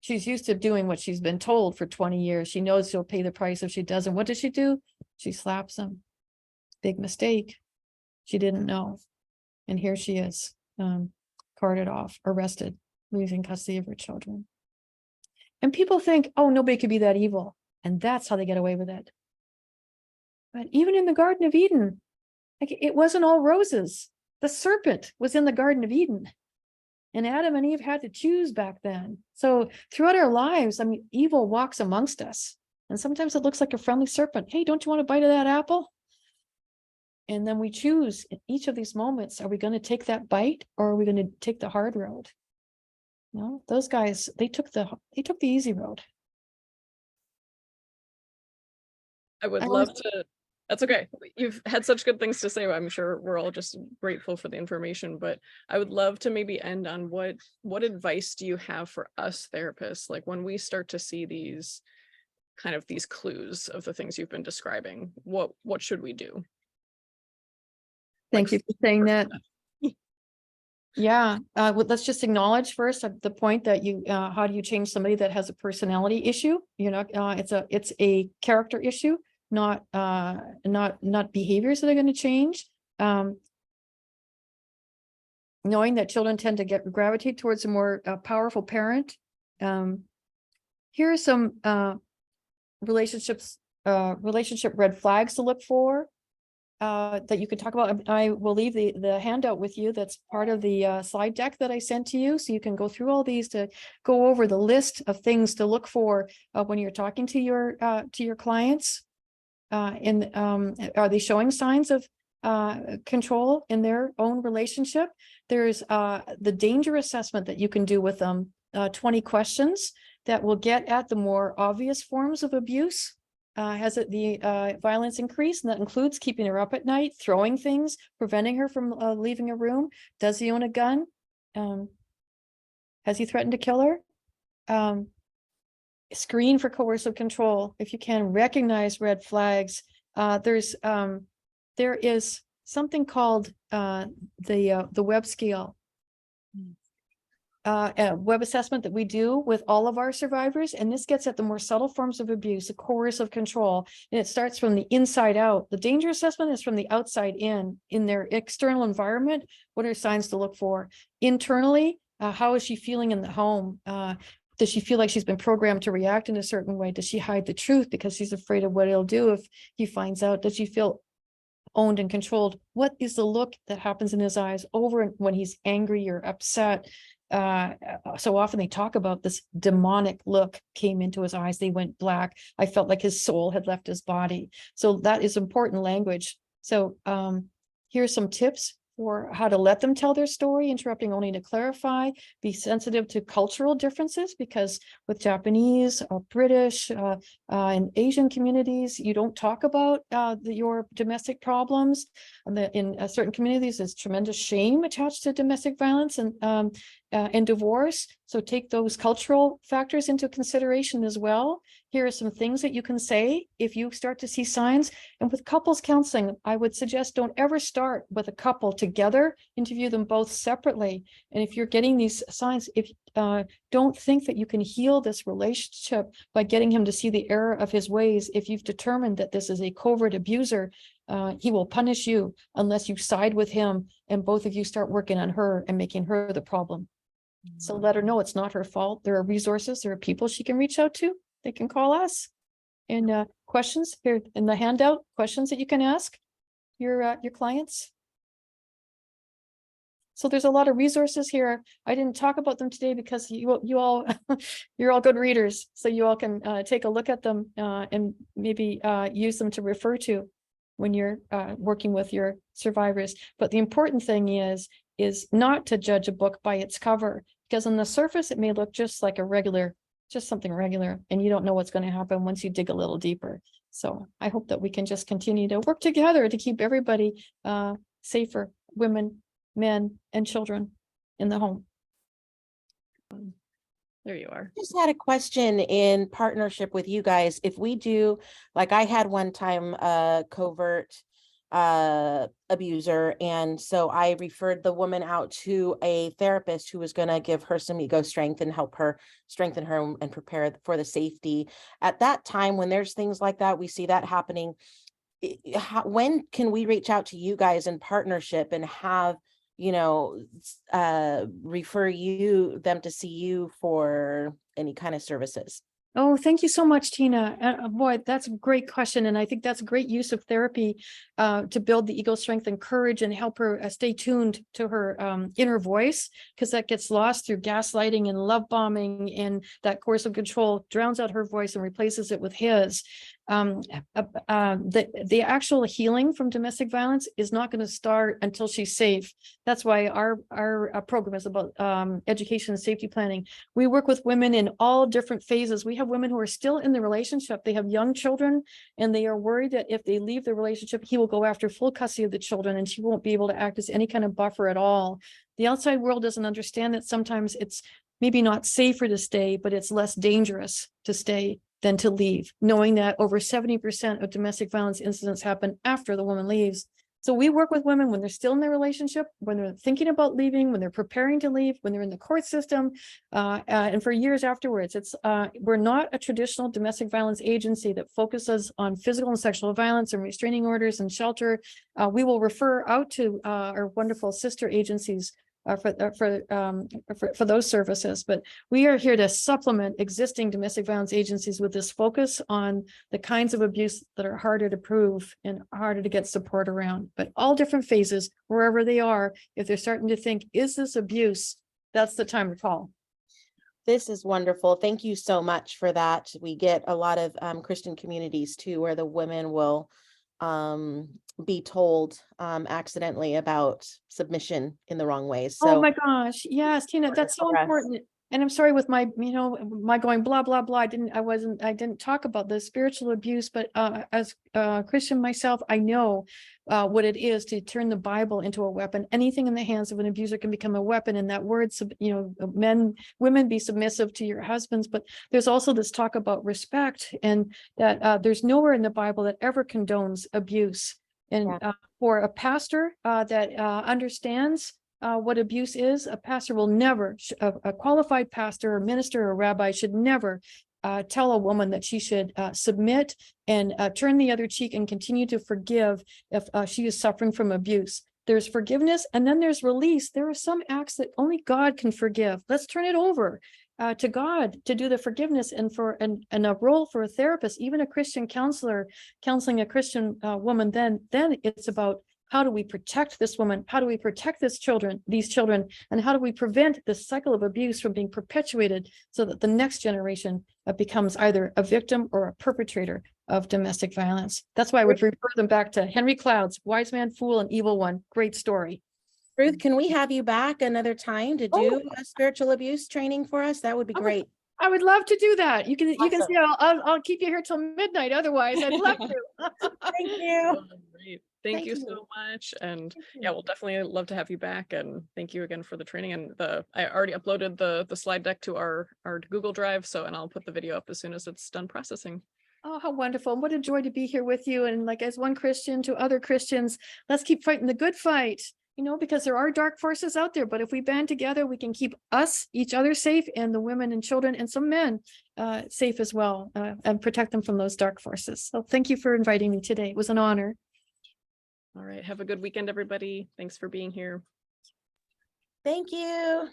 she's used to doing what she's been told for 20 years. She knows she'll pay the price if she doesn't. What does she do? She slaps him. Big mistake. She didn't know. And here she is, carted off, arrested, losing custody of her children. And people think, oh, nobody could be that evil. And that's how they get away with it. But even in the Garden of Eden, like, it wasn't all roses. The serpent was in the Garden of Eden. And Adam and Eve had to choose back then. So throughout our lives, I mean, evil walks amongst us. And sometimes it looks like a friendly serpent. Hey, don't you want a bite of that apple? And then we choose in each of these moments, are we going to take that bite or are we going to take the hard road? You know, those guys, they took the easy road. I would love to. That's okay. You've had such good things to say. I'm sure we're all just grateful for the information, but I would love to maybe end on what advice do you have for us therapists? Like, when we start to see these clues of the things you've been describing, what should we do? Thank you for saying that. Yeah, let's just acknowledge first the point that how do you change somebody that has a personality issue? You know, it's a character issue, not behaviors that are going to change. Knowing that children tend to gravitate towards a more powerful parent. Here are some relationship red flags to look for. That you could talk about. I will leave the handout with you. That's part of the slide deck that I sent to you. So you can go through all these to go over the list of things to look for when you're talking to your clients. Are they showing signs of control in their own relationship? There's the danger assessment that you can do with them, 20 questions that will get at the more obvious forms of abuse. has the violence increased? And that includes keeping her up at night, throwing things, preventing her from leaving a room. Does he own a gun? Has he threatened to kill her? Screen for coercive control. If you can, recognize red flags. There is something called the web scale. A web assessment that we do with all of our survivors, and this gets at the more subtle forms of abuse, the coercive control, and it starts from the inside out. The danger assessment is from the outside in their external environment. What are signs to look for? Internally, how is she feeling in the home? Does she feel like she's been programmed to react in a certain way? Does she hide the truth because she's afraid of what he'll do if he finds out? Does she feel owned and controlled? What is the look that happens in his eyes over when he's angry or upset? So often they talk about this demonic look came into his eyes. They went black. I felt like his soul had left his body. So that is important language. So here's some tips for how to let them tell their story, interrupting only to clarify. Be sensitive to cultural differences, because with Japanese or British and Asian communities, you don't talk about your domestic problems. And in certain communities, there's tremendous shame attached to domestic violence and divorce. So take those cultural factors into consideration as well. Here are some things that you can say if you start to see signs. And with couples counseling, I would suggest don't ever start with a couple together, interview them both separately. And if you're getting these signs, if don't think that you can heal this relationship by getting him to see the error of his ways. If you've determined that this is a covert abuser, he will punish you unless you side with him and both of you start working on her and making her the problem. So let her know it's not her fault. There are resources, there are people she can reach out to. They can call us. And questions here in the handout, questions that you can ask your clients. So there's a lot of resources here. I didn't talk about them today because you all you're all good readers, so you all can take a look at them and maybe use them to refer to when you're working with your survivors. But the important thing is not to judge a book by its cover, because on the surface it may look just like just something regular, and you don't know what's going to happen once you dig a little deeper. So I hope that we can just continue to work together to keep everybody safer, women, men, and children in the home. There you are. Just had a question in partnership with you guys. If we do, like I had one time a covert abuser, and so I referred the woman out to a therapist who was going to give her some ego strength and help her strengthen her and prepare for the safety. At that time, when there's things like that, we see that happening. When can we reach out to you guys in partnership and have refer them to see you for any kind of services? Oh, thank you so much, Tina. Boy, that's a great question. And I think that's a great use of therapy to build the ego strength and courage and help her stay tuned to her inner voice, because that gets lost through gaslighting and love bombing, and that coercive control drowns out her voice and replaces it with his. The actual healing from domestic violence is not going to start until she's safe. That's why our program is about education and safety planning. We work with women in all different phases. We have women who are still in the relationship. They have young children, and they are worried that if they leave the relationship, he will go after full custody of the children, and she won't be able to act as any kind of buffer at all. The outside world doesn't understand that sometimes it's maybe not safer to stay, but it's less dangerous to stay than to leave, knowing that over 70% of domestic violence incidents happen after the woman leaves. So we work with women when they're still in their relationship, when they're thinking about leaving, when they're preparing to leave, when they're in the court system, and for years afterwards. We're not a traditional domestic violence agency that focuses on physical and sexual violence and restraining orders and shelter. We will refer out to our wonderful sister agencies for those services, but we are here to supplement existing domestic violence agencies with this focus on the kinds of abuse that are harder to prove and harder to get support around. But all different phases, wherever they are, if they're starting to think, is this abuse? That's the time to call. This is wonderful. Thank you so much for that. We get a lot of Christian communities too, where the women will be told accidentally about submission in the wrong way. So oh my gosh, yes, Tina, that's so important. And I'm sorry with my, my going blah, blah, blah. I didn't talk about the spiritual abuse, but as a Christian myself, I know what it is to turn the Bible into a weapon. Anything in the hands of an abuser can become a weapon. And that word, women be submissive to your husbands. But there's also this talk about respect, and that there's nowhere in the Bible that ever condones abuse. And for a pastor that understands what abuse is, a pastor will never, a qualified pastor or minister or rabbi should never tell a woman that she should submit and turn the other cheek and continue to forgive if she is suffering from abuse. There's forgiveness, and then there's release. There are some acts that only God can forgive. Let's turn it over to God to do the forgiveness, and a role for a therapist, even a Christian counselor counseling a Christian woman. Then it's about, how do we protect this woman? How do we protect these children? And how do we prevent this cycle of abuse from being perpetuated so that the next generation becomes either a victim or a perpetrator of domestic violence? That's why I would refer them back to Henry Cloud's Wise Man, Fool, and Evil One. Great story. Ruth, can we have you back another time to do a spiritual abuse training for us? That would be great. I would love to do that. You can see I'll keep you here till midnight. Otherwise, I'd love to. Thank you. Great. Thank you so much. And yeah, we'll definitely love to have you back. And thank you again for the training. And I already uploaded the slide deck to our Google Drive. And I'll put the video up as soon as it's done processing. Oh, how wonderful. What a joy to be here with you. And like, as one Christian to other Christians, let's keep fighting the good fight, because there are dark forces out there. But if we band together, we can keep each other safe, and the women and children and some men safe as well, and protect them from those dark forces. So thank you for inviting me today. It was an honor. All right. Have a good weekend, everybody. Thanks for being here. Thank you.